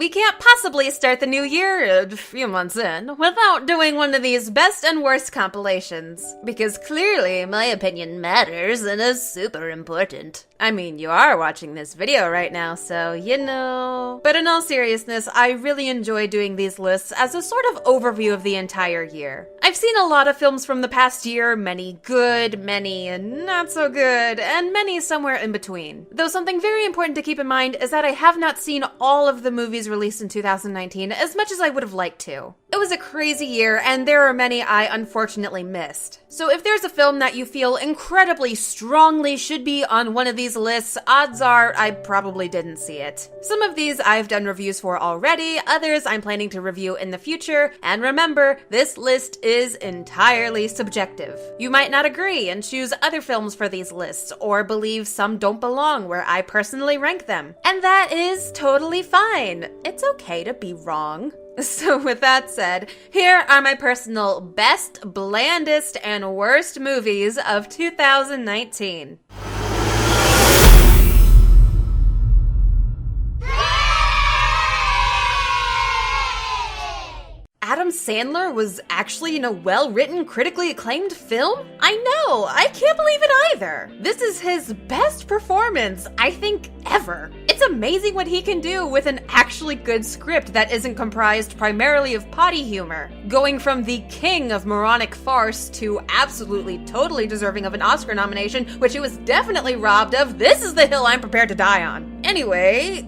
We can't possibly start the new year a few months in without doing one of these best and worst compilations. Because clearly my opinion matters and is super important. I mean, you are watching this video right now, so you know. But in all seriousness, I really enjoy doing these lists as a sort of overview of the entire year. I've seen a lot of films from the past year, many good, many not so good, and many somewhere in between. Though something very important to keep in mind is that I have not seen all of the movies released in 2019 as much as I would have liked to. It was a crazy year, and there are many I unfortunately missed. So if there's a film that you feel incredibly strongly should be on one of these lists, odds are I probably didn't see it. Some of these I've done reviews for already, others I'm planning to review in the future, and remember, this list is entirely subjective. You might not agree and choose other films for these lists, or believe some don't belong where I personally rank them. And that is totally fine. It's okay to be wrong. So with that said, here are my personal best, blandest, and worst movies of 2019. Adam Sandler was actually in a well-written, critically acclaimed film? I know, I can't believe it either. This is his best performance, I think, ever. It's amazing what he can do with an actually good script that isn't comprised primarily of potty humor. Going from the king of moronic farce to absolutely totally deserving of an Oscar nomination, which he was definitely robbed of, this is the hill I'm prepared to die on. Anyway,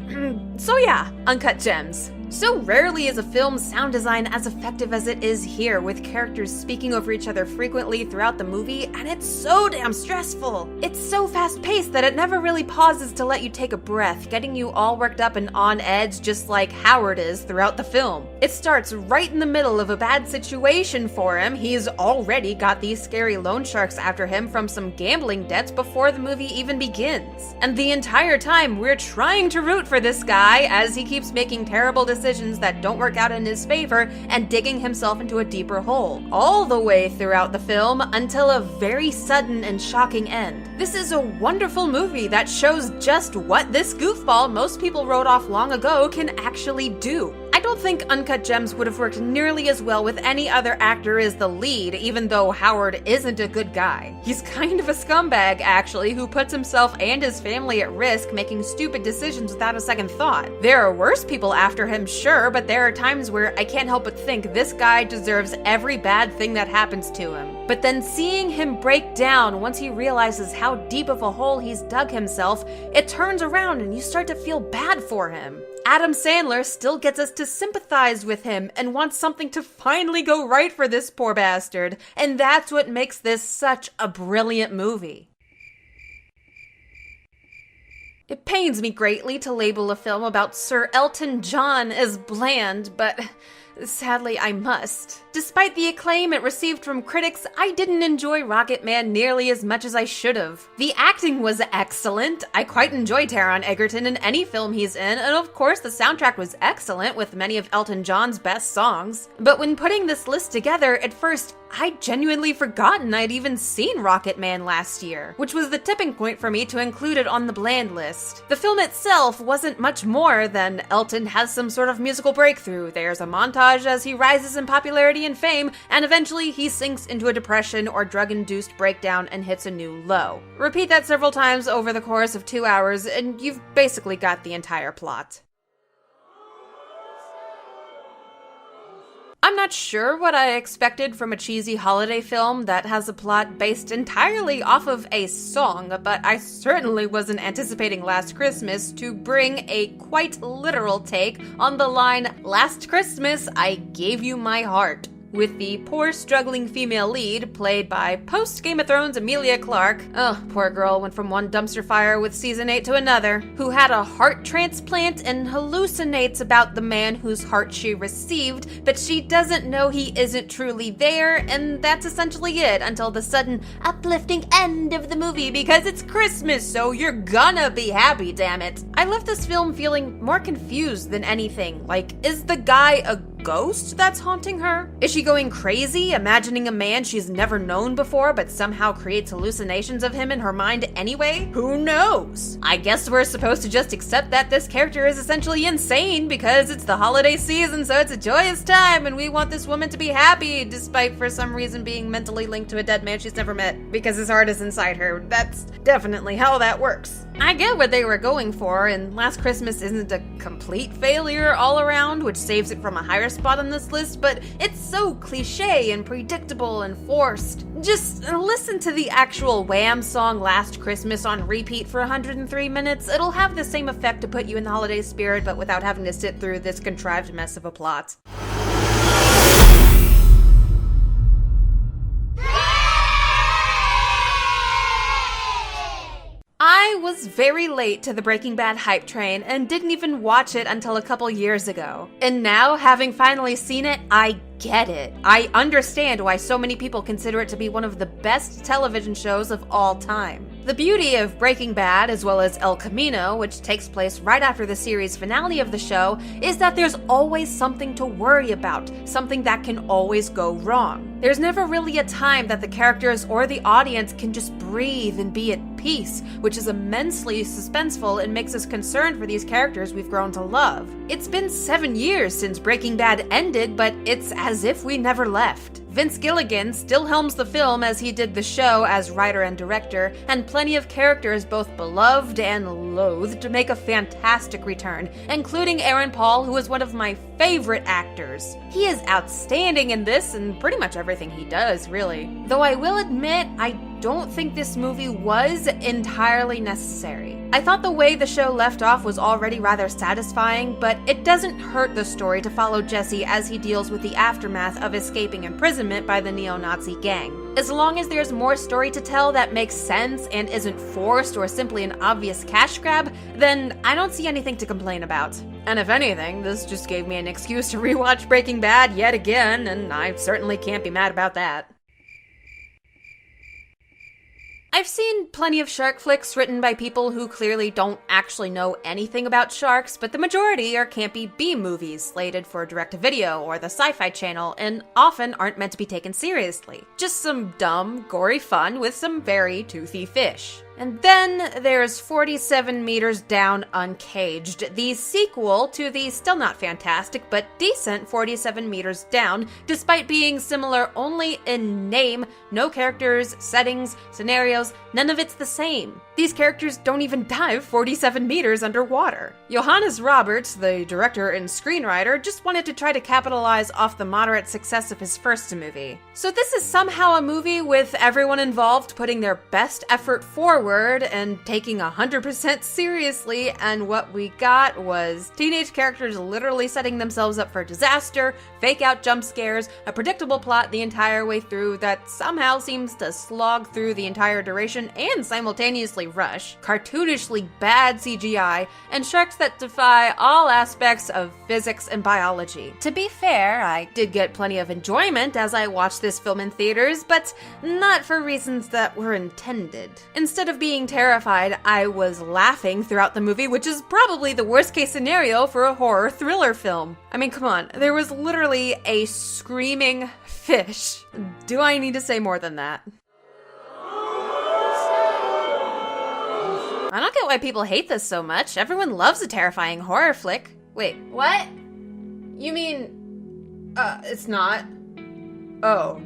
so yeah, Uncut Gems. So rarely is a film's sound design as effective as it is here, with characters speaking over each other frequently throughout the movie, and it's so damn stressful. It's so fast-paced that it never really pauses to let you take a breath, getting you all worked up and on edge just like Howard is throughout the film. It starts right in the middle of a bad situation for him. He's already got these scary loan sharks after him from some gambling debts before the movie even begins. And the entire time, we're trying to root for this guy as he keeps making terrible decisions that don't work out in his favor and digging himself into a deeper hole, all the way throughout the film until a very sudden and shocking end. This is a wonderful movie that shows just what this goofball most people wrote off long ago can actually do. I don't think Uncut Gems would have worked nearly as well with any other actor as the lead, even though Howard isn't a good guy. He's kind of a scumbag, actually, who puts himself and his family at risk, making stupid decisions without a second thought. There are worse people after him, sure, but there are times where I can't help but think this guy deserves every bad thing that happens to him. But then seeing him break down once he realizes how deep of a hole he's dug himself, it turns around and you start to feel bad for him. Adam Sandler still gets us to sympathize with him and wants something to finally go right for this poor bastard, and that's what makes this such a brilliant movie. It pains me greatly to label a film about Sir Elton John as bland, but sadly I must. Despite the acclaim it received from critics, I didn't enjoy Rocketman nearly as much as I should have. The acting was excellent. I quite enjoy Taron Egerton in any film he's in, and of course the soundtrack was excellent with many of Elton John's best songs. But when putting this list together, at first, I'd genuinely forgotten I'd even seen Rocketman last year, which was the tipping point for me to include it on the bland list. The film itself wasn't much more than Elton has some sort of musical breakthrough. There's a montage as he rises in popularity and fame, and eventually he sinks into a depression or drug-induced breakdown and hits a new low. Repeat that several times over the course of 2 hours, and you've basically got the entire plot. I'm not sure what I expected from a cheesy holiday film that has a plot based entirely off of a song, but I certainly wasn't anticipating Last Christmas to bring a quite literal take on the line, "Last Christmas, I gave you my heart," with the poor struggling female lead, played by post-Game of Thrones Emilia Clarke. Oh, poor girl went from one dumpster fire with season 8 to another, who had a heart transplant and hallucinates about the man whose heart she received, but she doesn't know he isn't truly there, and that's essentially it until the sudden uplifting end of the movie because it's Christmas, so you're gonna be happy, damn it. I left this film feeling more confused than anything. Like, is the guy a ghost that's haunting her? Is she going crazy, imagining a man she's never known before but somehow creates hallucinations of him in her mind anyway? Who knows? I guess we're supposed to just accept that this character is essentially insane because it's the holiday season, so it's a joyous time and we want this woman to be happy despite for some reason being mentally linked to a dead man she's never met because his heart is inside her. That's definitely how that works. I get what they were going for, and Last Christmas isn't a complete failure all around, which saves it from a higher spot on this list, but it's so cliche and predictable and forced. Just listen to the actual Wham song Last Christmas on repeat for 103 minutes. It'll have the same effect to put you in the holiday spirit, but without having to sit through this contrived mess of a plot. I was very late to the Breaking Bad hype train and didn't even watch it until a couple years ago. And now, having finally seen it, I get it. I understand why so many people consider it to be one of the best television shows of all time. The beauty of Breaking Bad, as well as El Camino, which takes place right after the series finale of the show, is that there's always something to worry about, something that can always go wrong. There's never really a time that the characters or the audience can just breathe and be at peace, which is immensely suspenseful and makes us concerned for these characters we've grown to love. It's been 7 years since Breaking Bad ended, but it's as if we never left. Vince Gilligan still helms the film as he did the show as writer and director, and plenty of characters both beloved and loathed make a fantastic return, including Aaron Paul, who is one of my favorite actors. He is outstanding in this and pretty much everything he does, really. Though I will admit, I don't think this movie was entirely necessary. I thought the way the show left off was already rather satisfying, but it doesn't hurt the story to follow Jesse as he deals with the aftermath of escaping imprisonment by the neo-Nazi gang. As long as there's more story to tell that makes sense and isn't forced or simply an obvious cash grab, then I don't see anything to complain about. And if anything, this just gave me an excuse to rewatch Breaking Bad yet again, and I certainly can't be mad about that. I've seen plenty of shark flicks written by people who clearly don't actually know anything about sharks, but the majority are campy B-movies slated for direct-to-video or the Sci-Fi Channel and often aren't meant to be taken seriously. Just some dumb, gory fun with some very toothy fish. And then there's 47 Meters Down Uncaged, the sequel to the still not fantastic but decent 47 Meters Down, despite being similar only in name, no characters, settings, scenarios, none of it's the same. These characters don't even dive 47 meters underwater. Johannes Roberts, the director and screenwriter, just wanted to try to capitalize off the moderate success of his first movie. So this is somehow a movie with everyone involved putting their best effort forward and taking 100% seriously, and what we got was teenage characters literally setting themselves up for disaster, fake out jump scares, a predictable plot the entire way through that somehow seems to slog through the entire duration and simultaneously rush, cartoonishly bad CGI, and sharks that defy all aspects of physics and biology. To be fair, I did get plenty of enjoyment as I watched this film in theaters, but not for reasons that were intended. Instead of being terrified, I was laughing throughout the movie, which is probably the worst case scenario for a horror thriller film. I mean, come on, there was literally a screaming fish. Do I need to say more than that? I don't get why people hate this so much. Everyone loves a terrifying horror flick. Wait, what? You mean, it's not? Oh.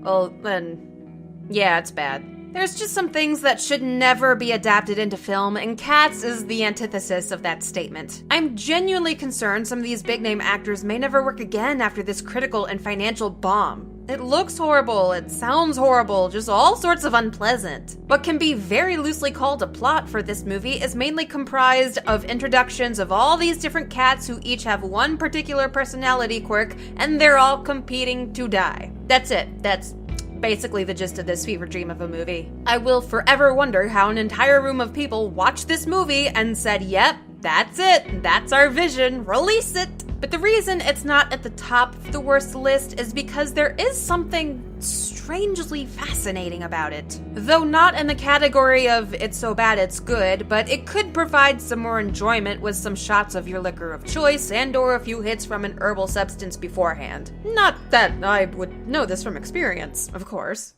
Well, then, yeah, it's bad. There's just some things that should never be adapted into film, and Cats is the antithesis of that statement. I'm genuinely concerned some of these big-name actors may never work again after this critical and financial bomb. It looks horrible, it sounds horrible, just all sorts of unpleasant. What can be very loosely called a plot for this movie is mainly comprised of introductions of all these different cats who each have one particular personality quirk, and they're all competing to die. That's it. That's basically the gist of this fever dream of a movie. I will forever wonder how an entire room of people watched this movie and said, yep, that's it, that's our vision, release it. But the reason it's not at the top of the worst list is because there is something strangely fascinating about it. Though not in the category of it's so bad it's good, but it could provide some more enjoyment with some shots of your liquor of choice and or a few hits from an herbal substance beforehand. Not that I would know this from experience, of course.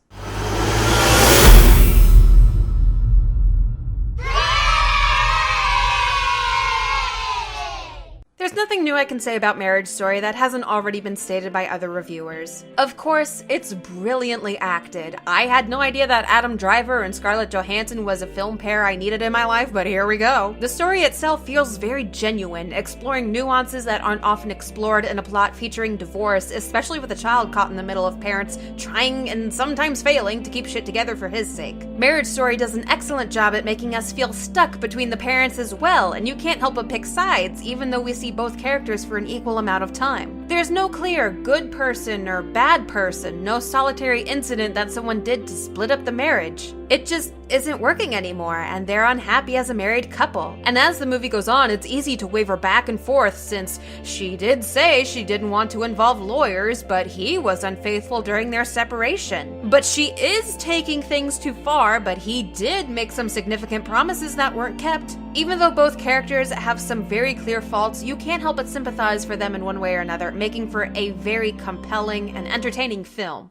There's nothing new I can say about Marriage Story that hasn't already been stated by other reviewers. Of course, it's brilliantly acted. I had no idea that Adam Driver and Scarlett Johansson was a film pair I needed in my life, but here we go. The story itself feels very genuine, exploring nuances that aren't often explored in a plot featuring divorce, especially with a child caught in the middle of parents trying and sometimes failing to keep shit together for his sake. Marriage Story does an excellent job at making us feel stuck between the parents as well, and you can't help but pick sides, even though we see both characters for an equal amount of time. There's no clear good person or bad person, no solitary incident that someone did to split up the marriage. It just isn't working anymore, and they're unhappy as a married couple. And as the movie goes on, it's easy to waver back and forth since she did say she didn't want to involve lawyers, but he was unfaithful during their separation. But she is taking things too far, but he did make some significant promises that weren't kept. Even though both characters have some very clear faults, you can't help but sympathize for them in one way or another, making for a very compelling and entertaining film.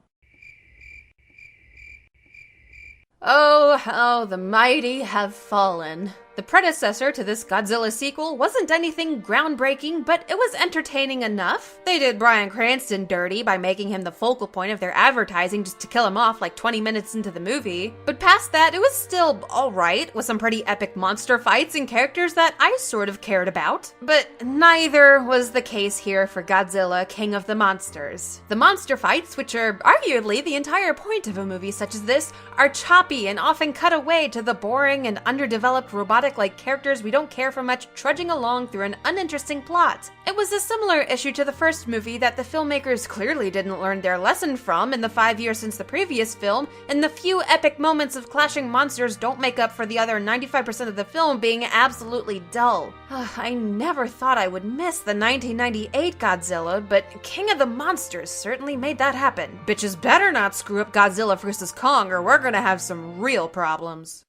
Oh, how the mighty have fallen. The predecessor to this Godzilla sequel wasn't anything groundbreaking, but it was entertaining enough. They did Bryan Cranston dirty by making him the focal point of their advertising just to kill him off like 20 minutes into the movie. But past that, it was still alright, with some pretty epic monster fights and characters that I sort of cared about. But neither was the case here for Godzilla, King of the Monsters. The monster fights, which are arguably the entire point of a movie such as this, are choppy and often cut away to the boring and underdeveloped robotic-like characters we don't care for much trudging along through an uninteresting plot. It was a similar issue to the first movie that the filmmakers clearly didn't learn their lesson from in the 5 years since the previous film, and the few epic moments of clashing monsters don't make up for the other 95% of the film being absolutely dull. I never thought I would miss the 1998 Godzilla, but King of the Monsters certainly made that happen. Bitches better not screw up Godzilla vs. Kong or we're gonna have some real problems.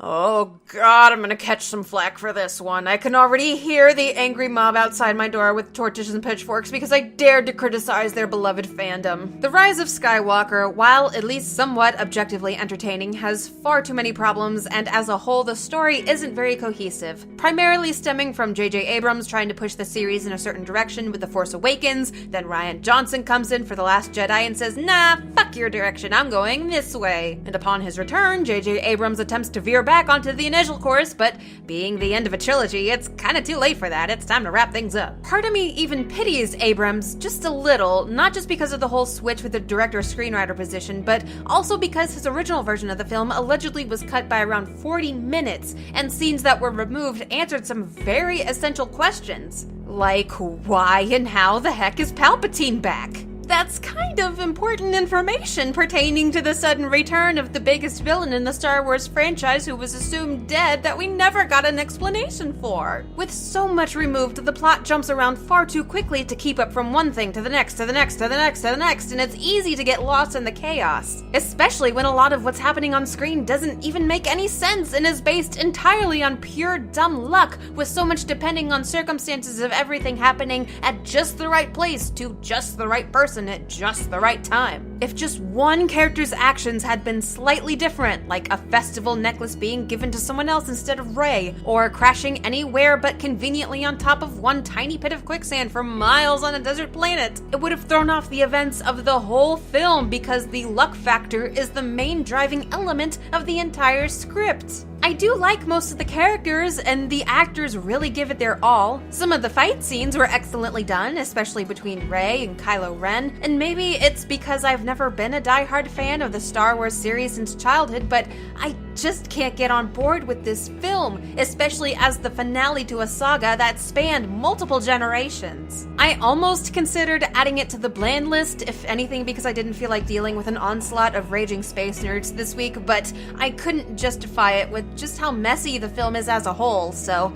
Oh god, I'm gonna catch some flack for this one. I can already hear the angry mob outside my door with torches and pitchforks because I dared to criticize their beloved fandom. The Rise of Skywalker, while at least somewhat objectively entertaining, has far too many problems, and as a whole, the story isn't very cohesive, primarily stemming from J.J. Abrams trying to push the series in a certain direction with The Force Awakens. Then Rian Johnson comes in for The Last Jedi and says, nah, fuck your direction, I'm going this way. And upon his return, J.J. Abrams attempts to veer back onto the initial course, but being the end of a trilogy, it's kinda too late for that. It's time to wrap things up. Part of me even pities Abrams just a little, not just because of the whole switch with the director-screenwriter position, but also because his original version of the film allegedly was cut by around 40 minutes, and scenes that were removed answered some very essential questions. Like, why and how the heck is Palpatine back? That's kind of important information pertaining to the sudden return of the biggest villain in the Star Wars franchise who was assumed dead that we never got an explanation for. With so much removed, the plot jumps around far too quickly to keep up from one thing to the next, to the next, to the next, to the next, and it's easy to get lost in the chaos. Especially when a lot of what's happening on screen doesn't even make any sense and is based entirely on pure dumb luck, with so much depending on circumstances of everything happening at just the right place to just the right person at just the right time. If just one character's actions had been slightly different, like a festival necklace being given to someone else instead of Rey, or crashing anywhere but conveniently on top of one tiny pit of quicksand for miles on a desert planet, it would have thrown off the events of the whole film because the luck factor is the main driving element of the entire script. I do like most of the characters, and the actors really give it their all. Some of the fight scenes were excellently done, especially between Rey and Kylo Ren, and maybe it's because I've never been a diehard fan of the Star Wars series since childhood, but I just can't get on board with this film, especially as the finale to a saga that spanned multiple generations. I almost considered adding it to the bland list, if anything because I didn't feel like dealing with an onslaught of raging space nerds this week, but I couldn't justify it with just how messy the film is as a whole, so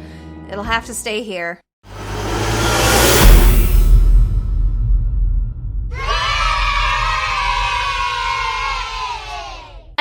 it'll have to stay here.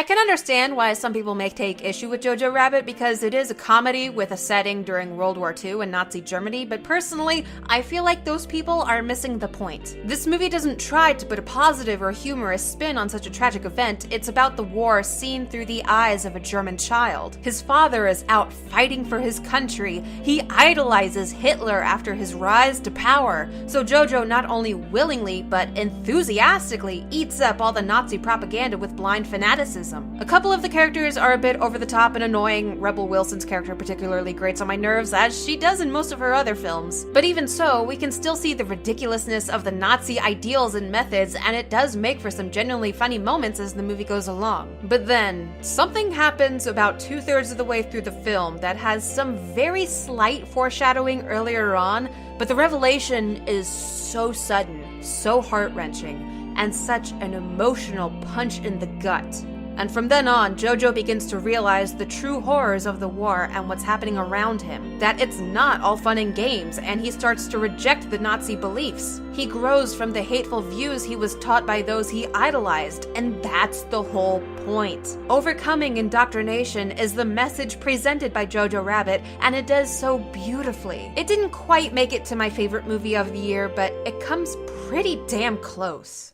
can understand why some people may take issue with Jojo Rabbit because it is a comedy with a setting during World War II in Nazi Germany, but personally, I feel like those people are missing the point. This movie doesn't try to put a positive or humorous spin on such a tragic event. It's about the war seen through the eyes of a German child. His father is out fighting for his country. He idolizes Hitler after his rise to power. So Jojo not only willingly, but enthusiastically eats up all the Nazi propaganda with blind fanaticism. A couple of the characters are a bit over the top and annoying. Rebel Wilson's character particularly grates on my nerves, as she does in most of her other films. But even so, we can still see the ridiculousness of the Nazi ideals and methods, and it does make for some genuinely funny moments as the movie goes along. But then, something happens about 2/3 of the way through the film that has some very slight foreshadowing earlier on, but the revelation is so sudden, so heart-wrenching, and such an emotional punch in the gut. And from then on, Jojo begins to realize the true horrors of the war and what's happening around him. That it's not all fun and games, and he starts to reject the Nazi beliefs. He grows from the hateful views he was taught by those he idolized, and that's the whole point. Overcoming indoctrination is the message presented by Jojo Rabbit, and it does so beautifully. It didn't quite make it to my favorite movie of the year, but it comes pretty damn close.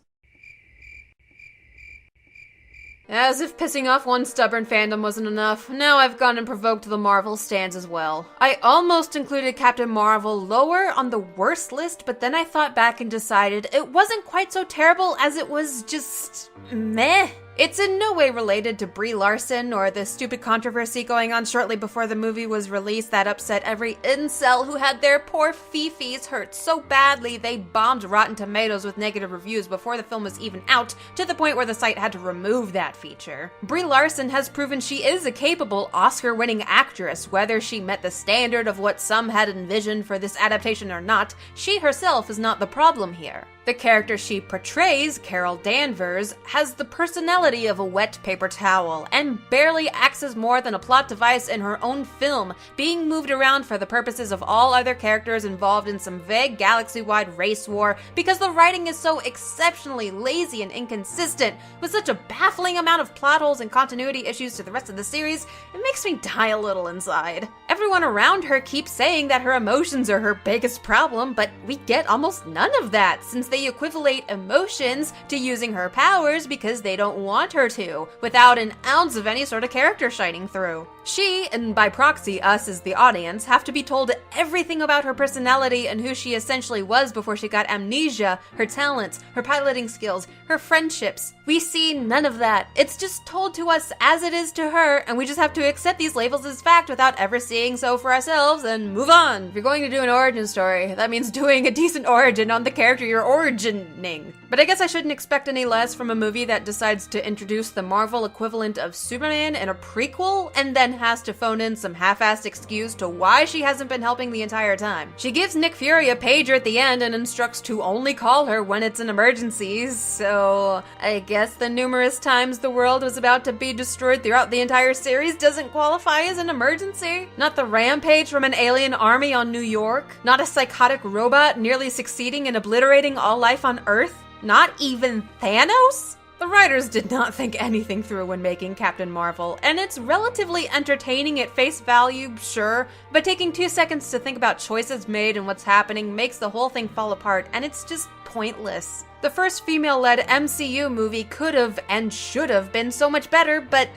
As if pissing off one stubborn fandom wasn't enough, now I've gone and provoked the Marvel stans as well. I almost included Captain Marvel lower on the worst list, but then I thought back and decided it wasn't quite so terrible as it was just meh. It's in no way related to Brie Larson or the stupid controversy going on shortly before the movie was released that upset every incel who had their poor fifis hurt so badly they bombed Rotten Tomatoes with negative reviews before the film was even out, to the point where the site had to remove that feature. Brie Larson has proven she is a capable Oscar-winning actress. Whether she met the standard of what some had envisioned for this adaptation or not, she herself is not the problem here. The character she portrays, Carol Danvers, has the personality of a wet paper towel and barely acts as more than a plot device in her own film, being moved around for the purposes of all other characters involved in some vague galaxy-wide race war because the writing is so exceptionally lazy and inconsistent. With such a baffling amount of plot holes and continuity issues to the rest of the series, it makes me die a little inside. Everyone around her keeps saying that her emotions are her biggest problem, but we get almost none of that, since they equivalate emotions to using her powers because they don't want her to, without an ounce of any sort of character shining through. She, and by proxy us as the audience, have to be told everything about her personality and who she essentially was before she got amnesia, her talents, her piloting skills, her friendships. We see none of that. It's just told to us as it is to her, and we just have to accept these labels as fact without ever seeing so for ourselves and move on. If you're going to do an origin story, that means doing a decent origin on the character you're origining. But I guess I shouldn't expect any less from a movie that decides to introduce the Marvel equivalent of Superman in a prequel, and then has to phone in some half-assed excuse to why she hasn't been helping the entire time. She gives Nick Fury a pager at the end and instructs to only call her when it's an emergency, so I guess the numerous times the world was about to be destroyed throughout the entire series doesn't qualify as an emergency. Not the rampage from an alien army on New York. Not a psychotic robot nearly succeeding in obliterating all life on Earth. Not even Thanos? The writers did not think anything through when making Captain Marvel, and it's relatively entertaining at face value, sure, but taking 2 seconds to think about choices made and what's happening makes the whole thing fall apart, and it's just pointless. The first female-led MCU movie could have and should have been so much better, but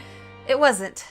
it wasn't.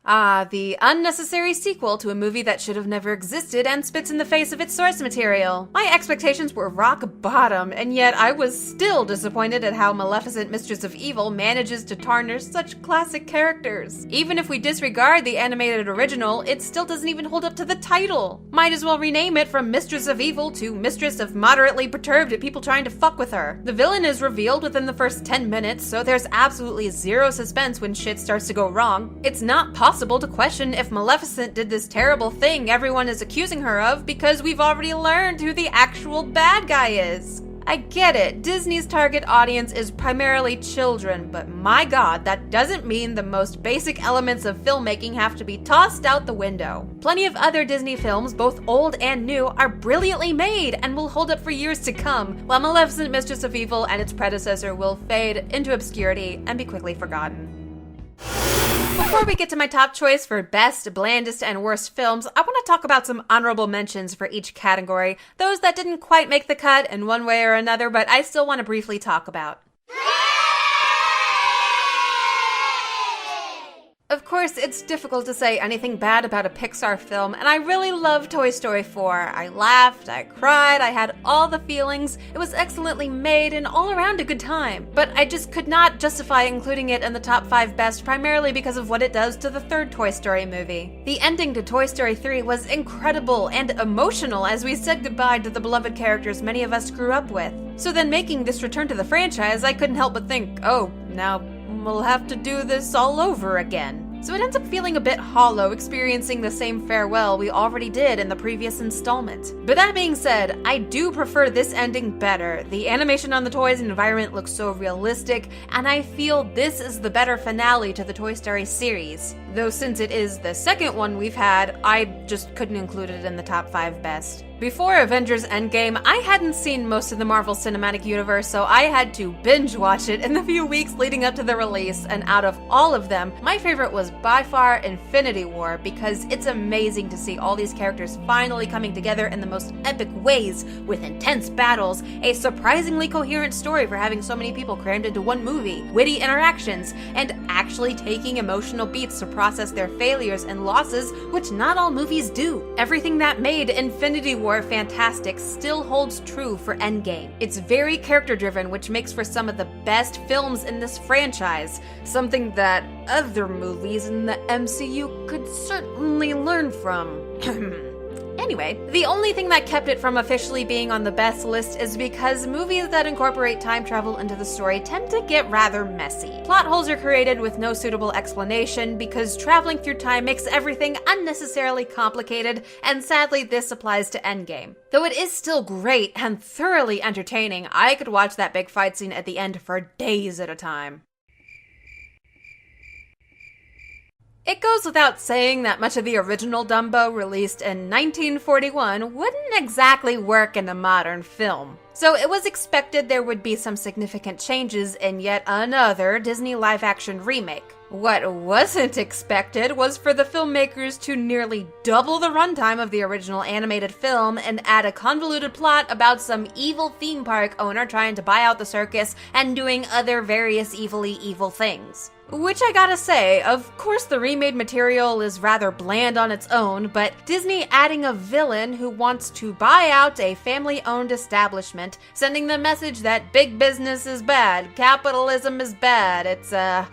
Ah, the unnecessary sequel to a movie that should have never existed and spits in the face of its source material. My expectations were rock bottom, and yet I was still disappointed at how Maleficent Mistress of Evil manages to tarnish such classic characters. Even if we disregard the animated original, it still doesn't even hold up to the title. Might as well rename it from Mistress of Evil to Mistress of Moderately Perturbed at People Trying to Fuck with Her. The villain is revealed within the first 10 minutes, so there's absolutely zero suspense when shit starts to go wrong. It's not possible to question if Maleficent did this terrible thing everyone is accusing her of because we've already learned who the actual bad guy is. I get it, Disney's target audience is primarily children, but my god, that doesn't mean the most basic elements of filmmaking have to be tossed out the window. Plenty of other Disney films, both old and new, are brilliantly made and will hold up for years to come, while Maleficent, Mistress of Evil, and its predecessor will fade into obscurity and be quickly forgotten. Before we get to my top choice for best, blandest, and worst films, I want to talk about some honorable mentions for each category, those that didn't quite make the cut in one way or another, but I still want to briefly talk about. Of course, it's difficult to say anything bad about a Pixar film, and I really love Toy Story 4. I laughed, I cried, I had all the feelings. It was excellently made and all around a good time. But I just could not justify including it in the top 5 best, primarily because of what it does to the third Toy Story movie. The ending to Toy Story 3 was incredible and emotional as we said goodbye to the beloved characters many of us grew up with. So then making this return to the franchise, I couldn't help but think, oh, now we'll have to do this all over again. So it ends up feeling a bit hollow, experiencing the same farewell we already did in the previous installment. But that being said, I do prefer this ending better. The animation on the toys and environment looks so realistic, and I feel this is the better finale to the Toy Story series. Though since it is the second one we've had, I just couldn't include it in the top 5 best. Before Avengers Endgame, I hadn't seen most of the Marvel Cinematic Universe, so I had to binge watch it in the few weeks leading up to the release, and out of all of them, my favorite was by far Infinity War, because it's amazing to see all these characters finally coming together in the most epic ways, with intense battles, a surprisingly coherent story for having so many people crammed into one movie, witty interactions, and actually taking emotional beats to process their failures and losses, which not all movies do. Everything that made Infinity War fantastic still holds true for Endgame. It's very character-driven, which makes for some of the best films in this franchise, something that other movies in the MCU could certainly learn from. Anyway, the only thing that kept it from officially being on the best list is because movies that incorporate time travel into the story tend to get rather messy. Plot holes are created with no suitable explanation because traveling through time makes everything unnecessarily complicated, and sadly this applies to Endgame. Though it is still great and thoroughly entertaining, I could watch that big fight scene at the end for days at a time. It goes without saying that much of the original Dumbo, released in 1941, wouldn't exactly work in a modern film. So it was expected there would be some significant changes in yet another Disney live-action remake. What wasn't expected was for the filmmakers to nearly double the runtime of the original animated film and add a convoluted plot about some evil theme park owner trying to buy out the circus and doing other various evilly evil things. Which I gotta say, of course the remade material is rather bland on its own, but Disney adding a villain who wants to buy out a family-owned establishment, sending the message that big business is bad, capitalism is bad, it's a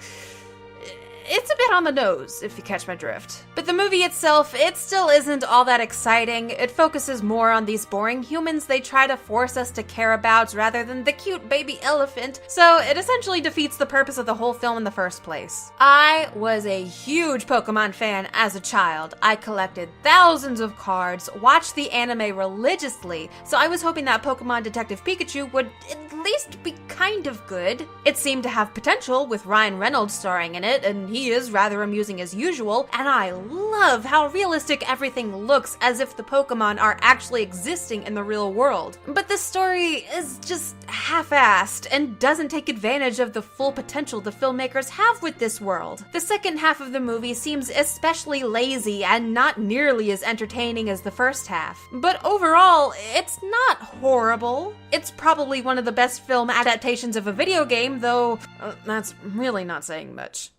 bit on the nose, if you catch my drift. But the movie itself, it still isn't all that exciting. It focuses more on these boring humans they try to force us to care about rather than the cute baby elephant, so it essentially defeats the purpose of the whole film in the first place. I was a huge Pokemon fan as a child. I collected thousands of cards, watched the anime religiously, so I was hoping that Pokemon Detective Pikachu would at least be kind of good. It seemed to have potential with Ryan Reynolds starring in it, and he is rather amusing as usual, and I love how realistic everything looks as if the Pokemon are actually existing in the real world. But the story is just half-assed and doesn't take advantage of the full potential the filmmakers have with this world. The second half of the movie seems especially lazy and not nearly as entertaining as the first half. But overall, it's not horrible. It's probably one of the best film adaptations of a video game, though that's really not saying much.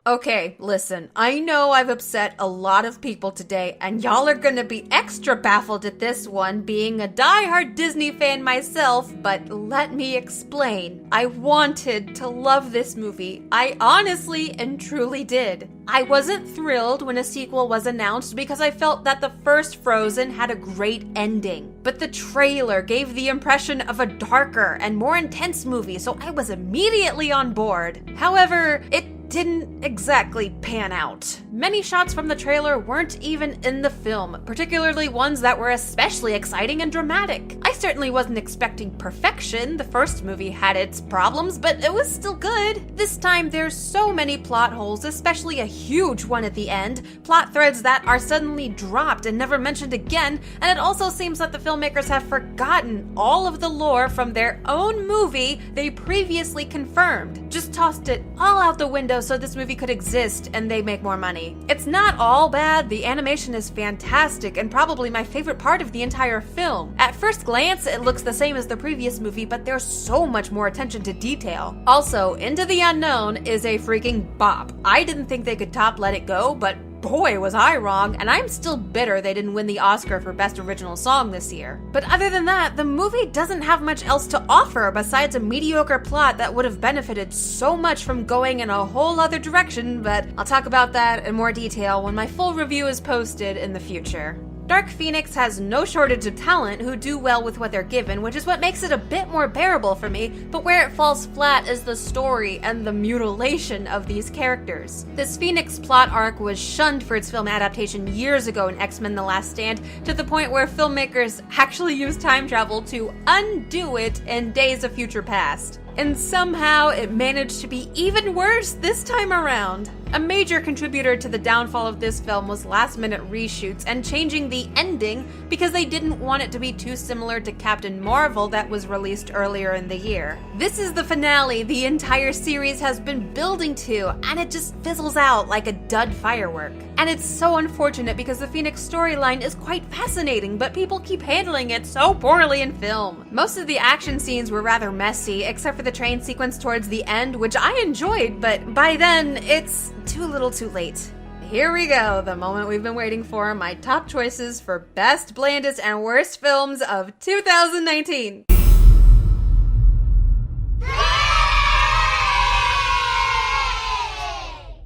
Okay, listen, I know I've upset a lot of people today, and y'all are gonna be extra baffled at this one, being a diehard Disney fan myself, but let me explain. I wanted to love this movie. I honestly and truly did. I wasn't thrilled when a sequel was announced because I felt that the first Frozen had a great ending. But the trailer gave the impression of a darker and more intense movie, so I was immediately on board. However, it didn't exactly pan out. Many shots from the trailer weren't even in the film, particularly ones that were especially exciting and dramatic. I certainly wasn't expecting perfection. The first movie had its problems, but it was still good. This time there's so many plot holes, especially a huge one at the end, plot threads that are suddenly dropped and never mentioned again, and it also seems that the filmmakers have forgotten all of the lore from their own movie they previously confirmed. Just tossed it all out the window so this movie could exist and they make more money. It's not all bad. The animation is fantastic and probably my favorite part of the entire film. At first glance, it looks the same as the previous movie, but there's so much more attention to detail. Also, Into the Unknown is a freaking bop. I didn't think they could top Let It Go, but boy, was I wrong, and I'm still bitter they didn't win the Oscar for Best Original Song this year. But other than that, the movie doesn't have much else to offer besides a mediocre plot that would have benefited so much from going in a whole other direction, but I'll talk about that in more detail when my full review is posted in the future. Dark Phoenix has no shortage of talent who do well with what they're given, which is what makes it a bit more bearable for me, but where it falls flat is the story and the mutilation of these characters. This Phoenix plot arc was shunned for its film adaptation years ago in X-Men: The Last Stand, to the point where filmmakers actually used time travel to undo it in Days of Future Past. And somehow it managed to be even worse this time around. A major contributor to the downfall of this film was last-minute reshoots and changing the ending because they didn't want it to be too similar to Captain Marvel that was released earlier in the year. This is the finale the entire series has been building to, and it just fizzles out like a dud firework. And it's so unfortunate because the Phoenix storyline is quite fascinating, but people keep handling it so poorly in film. Most of the action scenes were rather messy, except for the train sequence towards the end, which I enjoyed, but by then, it's too little too late. Here we go, the moment we've been waiting for, my top choices for best, blandest, and worst films of 2019.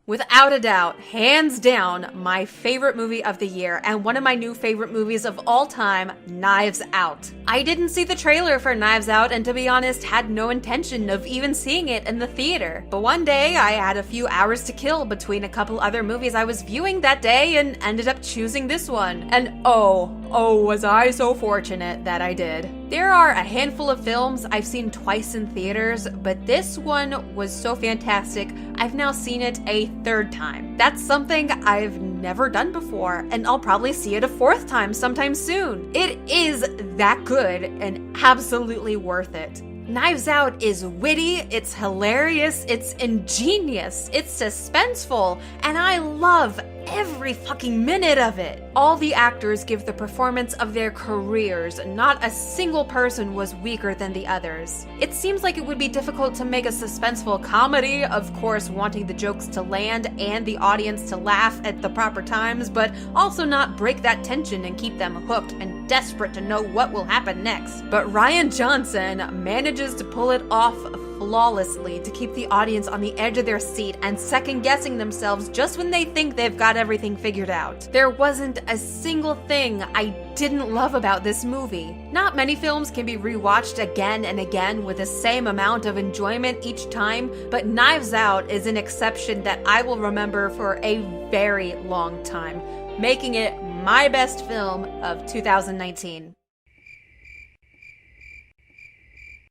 Without a doubt, hands down, my favorite movie of the year and one of my new favorite movies of all time, Knives Out. I didn't see the trailer for Knives Out and to be honest, had no intention of even seeing it in the theater. But one day, I had a few hours to kill between a couple other movies I was viewing that day and ended up choosing this one. And oh, was I so fortunate that I did. There are a handful of films I've seen twice in theaters, but this one was so fantastic, I've now seen it a third time. That's something I've never done before, and I'll probably see it a fourth time sometime soon. It is that good and absolutely worth it. Knives Out is witty, it's hilarious, it's ingenious, it's suspenseful, and I love every fucking minute of it. All the actors give the performance of their careers. Not a single person was weaker than the others. It seems like it would be difficult to make a suspenseful comedy, of course wanting the jokes to land and the audience to laugh at the proper times, but also not break that tension and keep them hooked and desperate to know what will happen next. But Rian Johnson manages to pull it off flawlessly to keep the audience on the edge of their seat and second-guessing themselves just when they think they've got everything figured out. There wasn't a single thing I didn't love about this movie. Not many films can be rewatched again and again with the same amount of enjoyment each time, but Knives Out is an exception that I will remember for a very long time, making it my best film of 2019.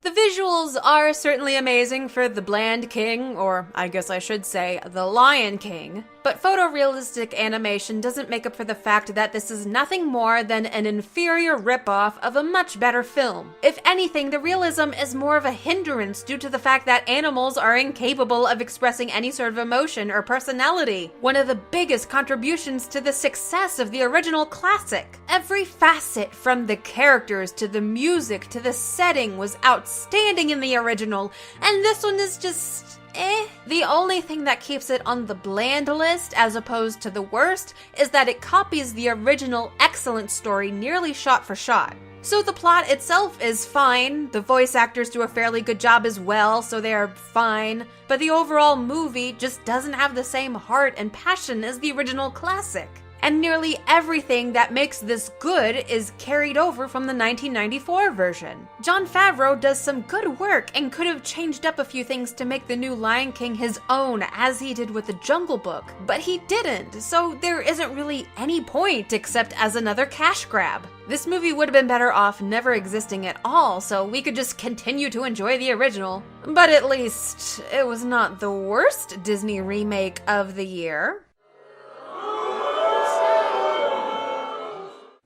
The visuals are certainly amazing for The Bland King, or I guess I should say, The Lion King, but photorealistic animation doesn't make up for the fact that this is nothing more than an inferior ripoff of a much better film. If anything, the realism is more of a hindrance due to the fact that animals are incapable of expressing any sort of emotion or personality, one of the biggest contributions to the success of the original classic. Every facet, from the characters to the music to the setting, was outstanding in the original, and this one is just The only thing that keeps it on the bland list as opposed to the worst is that it copies the original excellent story nearly shot for shot. So the plot itself is fine, the voice actors do a fairly good job as well, so they are fine, but the overall movie just doesn't have the same heart and passion as the original classic. And nearly everything that makes this good is carried over from the 1994 version. Jon Favreau does some good work and could have changed up a few things to make the new Lion King his own, as he did with the Jungle Book, but he didn't, so there isn't really any point except as another cash grab. This movie would have been better off never existing at all, so we could just continue to enjoy the original. But at least, it was not the worst Disney remake of the year.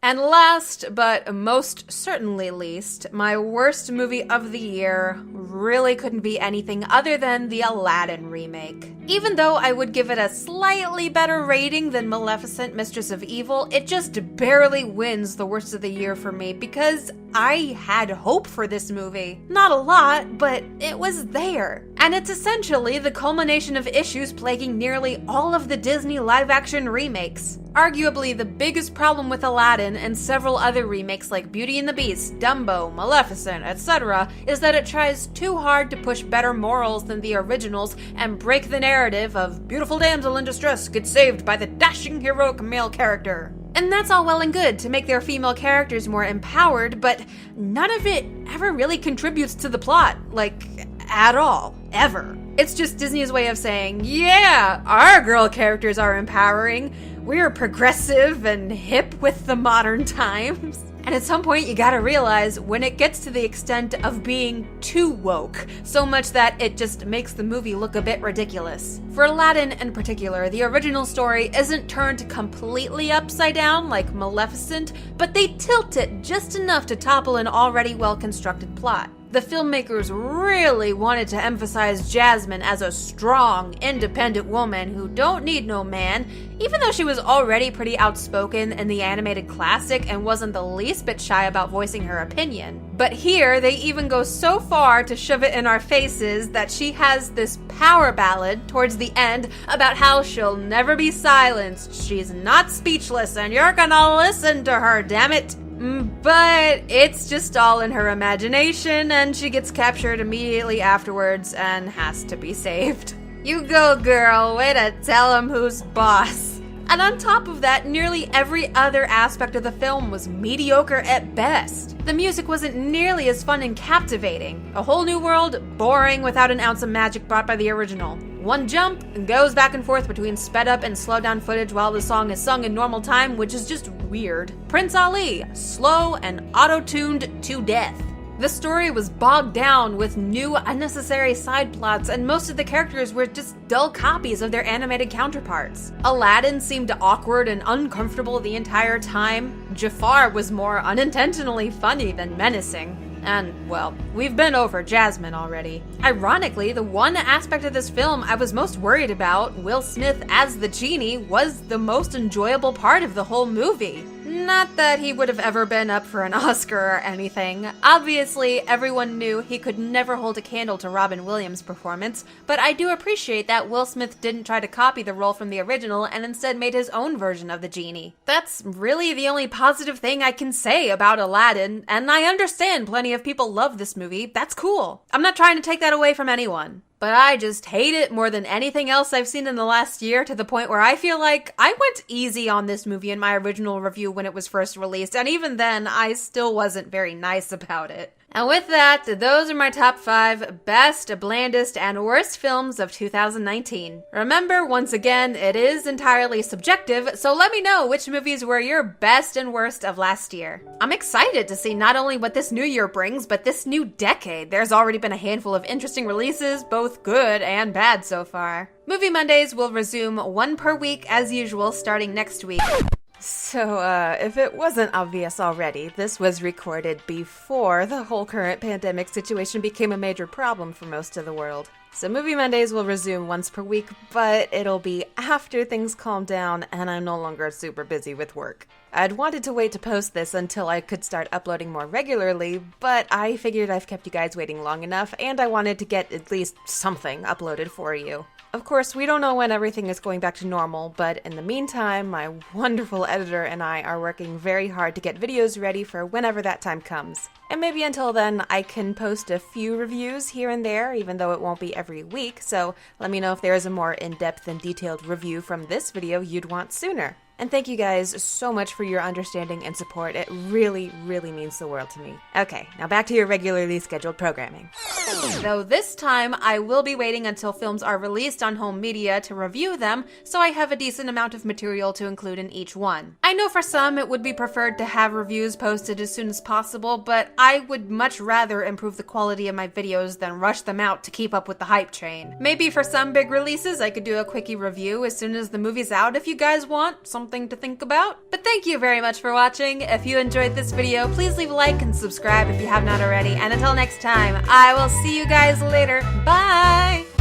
And last, but most certainly least, my worst movie of the year really couldn't be anything other than the Aladdin remake. Even though I would give it a slightly better rating than Maleficent, Mistress of Evil, it just barely wins the worst of the year for me because I had hope for this movie. Not a lot, but it was there. And it's essentially the culmination of issues plaguing nearly all of the Disney live-action remakes. Arguably, the biggest problem with Aladdin and several other remakes like Beauty and the Beast, Dumbo, Maleficent, etc. is that it tries too hard to push better morals than the originals and break the narrative of beautiful damsel in distress gets saved by the dashing heroic male character. And that's all well and good to make their female characters more empowered, but none of it ever really contributes to the plot, like, at all, ever. It's just Disney's way of saying, yeah, our girl characters are empowering, we're progressive and hip with the modern times. And at some point you gotta realize when it gets to the extent of being too woke, so much that it just makes the movie look a bit ridiculous. For Aladdin in particular, the original story isn't turned completely upside down like Maleficent, but they tilt it just enough to topple an already well-constructed plot. The filmmakers really wanted to emphasize Jasmine as a strong, independent woman who don't need no man, even though she was already pretty outspoken in the animated classic and wasn't the least bit shy about voicing her opinion. But here, they even go so far to shove it in our faces that she has this power ballad towards the end about how she'll never be silenced, she's not speechless, and you're gonna listen to her, damn it. But it's just all in her imagination, and she gets captured immediately afterwards and has to be saved. You go, girl, way to tell him who's boss. And on top of that, nearly every other aspect of the film was mediocre at best. The music wasn't nearly as fun and captivating. A Whole New World, boring without an ounce of magic brought by the original. One jump and goes back and forth between sped up and slowed down footage while the song is sung in normal time, which is just weird. Prince Ali, slow and auto-tuned to death. The story was bogged down with new, unnecessary side plots, and most of the characters were just dull copies of their animated counterparts. Aladdin seemed awkward and uncomfortable the entire time. Jafar was more unintentionally funny than menacing. And, well, we've been over Jasmine already. Ironically, the one aspect of this film I was most worried about, Will Smith as the genie, was the most enjoyable part of the whole movie. Not that he would have ever been up for an Oscar or anything. Obviously, everyone knew he could never hold a candle to Robin Williams' performance, but I do appreciate that Will Smith didn't try to copy the role from the original and instead made his own version of the genie. That's really the only positive thing I can say about Aladdin, and I understand plenty of people love this movie. That's cool. I'm not trying to take that away from anyone. But I just hate it more than anything else I've seen in the last year, to the point where I feel like I went easy on this movie in my original review when it was first released, and even then, I still wasn't very nice about it. And with that, those are my top 5 best, blandest, and worst films of 2019. Remember, once again, it is entirely subjective, so let me know which movies were your best and worst of last year. I'm excited to see not only what this new year brings, but this new decade. There's already been a handful of interesting releases, both good and bad so far. Movie Mondays will resume 1 per week as usual starting next week. So, if it wasn't obvious already, this was recorded before the whole current pandemic situation became a major problem for most of the world. So Movie Mondays will resume once per week, but it'll be after things calm down and I'm no longer super busy with work. I'd wanted to wait to post this until I could start uploading more regularly, but I figured I've kept you guys waiting long enough, and I wanted to get at least something uploaded for you. Of course, we don't know when everything is going back to normal, but in the meantime, my wonderful editor and I are working very hard to get videos ready for whenever that time comes. And maybe until then, I can post a few reviews here and there, even though it won't be every week, so let me know if there is a more in-depth and detailed review from this video you'd want sooner. And thank you guys so much for your understanding and support. It really, really means the world to me. Okay, now back to your regularly scheduled programming. Though this time, I will be waiting until films are released on home media to review them, so I have a decent amount of material to include in each one. I know for some it would be preferred to have reviews posted as soon as possible, but I would much rather improve the quality of my videos than rush them out to keep up with the hype train. Maybe for some big releases I could do a quickie review as soon as the movie's out if you guys want something to think about. But thank you very much for watching. If you enjoyed this video, please leave a like and subscribe if you have not already, and until next time, I will see you guys later. Bye!